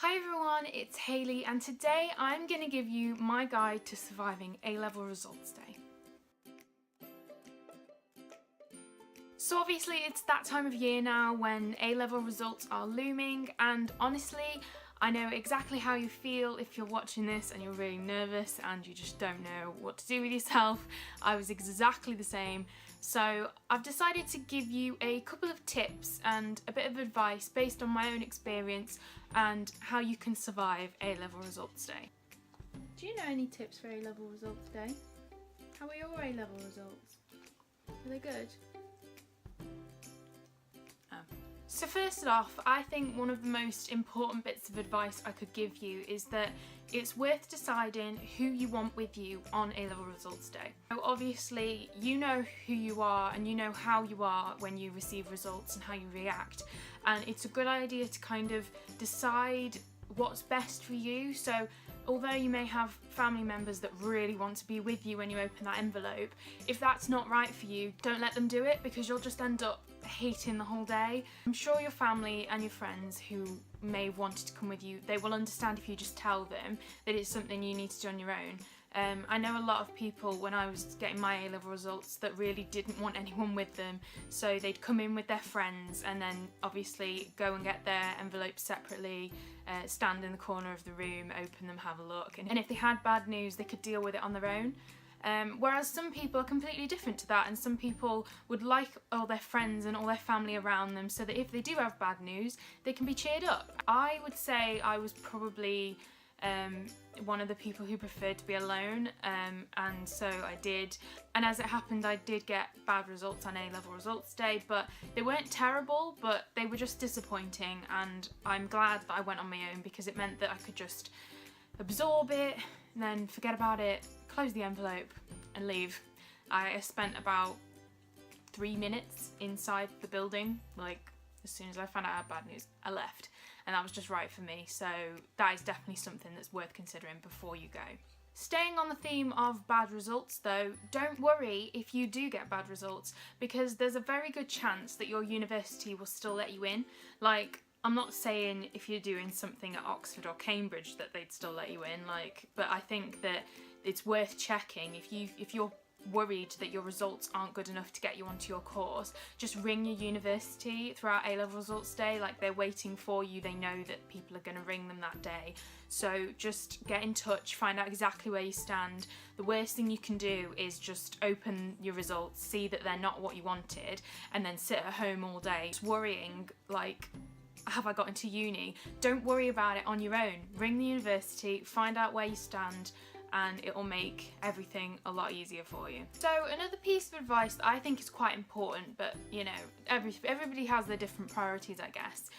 Hi everyone, it's Hayley and today I'm going to give you my guide to surviving A-level results day. So obviously it's that time of year now when A-level results are looming, and honestly I know exactly how you feel if you're watching this and you're really nervous and you just don't know what to do with yourself. I was exactly the same. So I've decided to give you a couple of tips and a bit of advice based on my own experience and how you can survive A-level results day. Do you know any tips for A-level results day? How are your A-level results? Are they good? So first off, I think one of the most important bits of advice I could give you is that it's worth deciding who you want with you on A-level results day. So obviously you know who you are and you know how you are when you receive results and how you react, and it's a good idea to kind of decide what's best for you. So although you may have family members that really want to be with you when you open that envelope, if that's not right for you, don't let them do it, because you'll just end up hating the whole day. I'm sure your family and your friends who may have wanted to come with you, they will understand if you just tell them that it's something you need to do on your own. I know a lot of people, when I was getting my A-level results, that really didn't want anyone with them, so they'd come in with their friends and then obviously go and get their envelopes separately, stand in the corner of the room, open them, have a look, and if they had bad news they could deal with it on their own. Whereas some people are completely different to that, and some people would like all their friends and all their family around them so that if they do have bad news they can be cheered up. I would say I was probably one of the people who preferred to be alone, and so I did, and as it happened I did get bad results on A-level results day, but they weren't terrible, but they were just disappointing, and I'm glad that I went on my own because it meant that I could just absorb it and then forget about it, close the envelope and leave. I spent about 3 minutes inside the building, like as soon as I found out I had bad news I left, and that was just right for me. So that is definitely something that's worth considering before you go. Staying on the theme of bad results though, don't worry if you do get bad results, because there's a very good chance that your university will still let you in. Like, I'm not saying if you're doing something at Oxford or Cambridge that they'd still let you in, but I think that it's worth checking. If you're worried that your results aren't good enough to get you onto your course, just ring your university throughout A-level results day. Like, they're waiting for you, they know that people are going to ring them that day. So just get in touch, find out exactly where you stand. The worst thing you can do is just open your results, see that they're not what you wanted, and then sit at home all day just worrying like, have I got into uni? Don't worry about it on your own. Ring the university, find out where you stand, and it will make everything a lot easier for you. So another piece of advice that I think is quite important, but you know, everybody has their different priorities, I guess,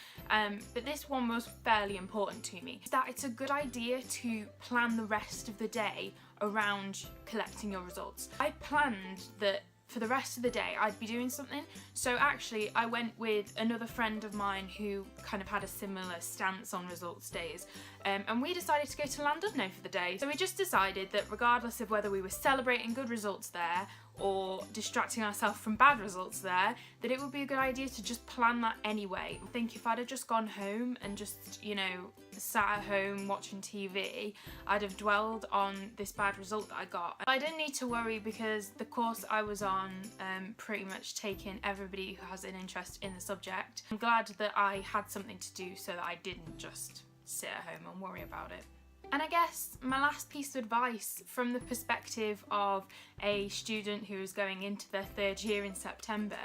but this one was fairly important to me, is that it's a good idea to plan the rest of the day around collecting your results. I planned that for the rest of the day I'd be doing something, so actually I went with another friend of mine who kind of had a similar stance on results days, and we decided to go to Llandudno for the day. So we just decided that regardless of whether we were celebrating good results there or distracting ourselves from bad results there, that it would be a good idea to just plan that anyway. I think if I'd have just gone home and just, you know, sat at home watching TV, I'd have dwelled on this bad result that I got. I didn't need to worry because the course I was on pretty much taking everybody who has an interest in the subject. I'm glad that I had something to do so that I didn't just sit at home and worry about it. And I guess my last piece of advice from the perspective of a student who is going into their 3rd year in September,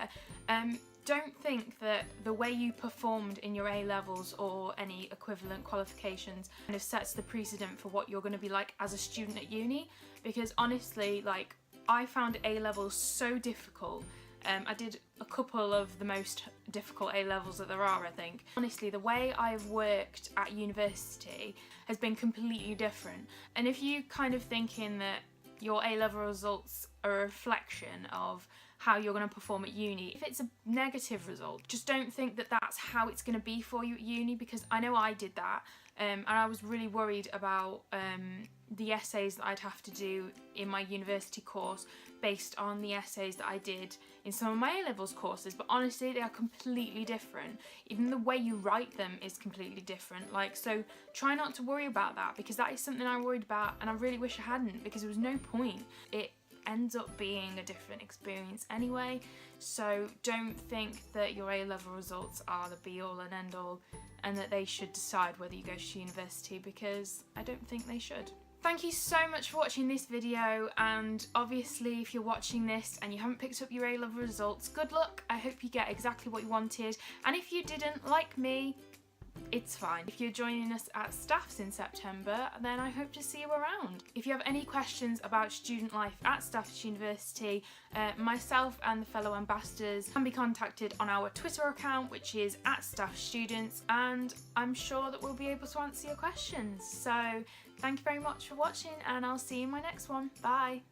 don't think that the way you performed in your A-levels or any equivalent qualifications kind of sets the precedent for what you're going to be like as a student at uni, because honestly, like, I found A-levels so difficult. I did a couple of the most difficult A-levels that there are, I think. Honestly, the way I've worked at university has been completely different. And if you kind of thinking that your A-level results are a reflection of how you're going to perform at uni. If it's a negative result, just don't think that that's how it's going to be for you at uni, because I know I did that, and I was really worried about the essays that I'd have to do in my university course based on the essays that I did in some of my A-levels courses, but honestly they are completely different. Even the way you write them is completely different. Like, so try not to worry about that, because that is something I worried about and I really wish I hadn't, because there was no point. It ends up being a different experience anyway, so don't think that your A-level results are the be-all and end-all and that they should decide whether you go to university, because I don't think they should. Thank you so much for watching this video, and obviously if you're watching this and you haven't picked up your A-level results, good luck. I hope you get exactly what you wanted, and if you didn't, like me, it's fine. If you're joining us at Staffs in September, then I hope to see you around. If you have any questions about student life at Staffordshire University, myself and the fellow ambassadors can be contacted on our Twitter account, which is @StaffStudents, and I'm sure that we'll be able to answer your questions. So thank you very much for watching, and I'll see you in my next one. Bye!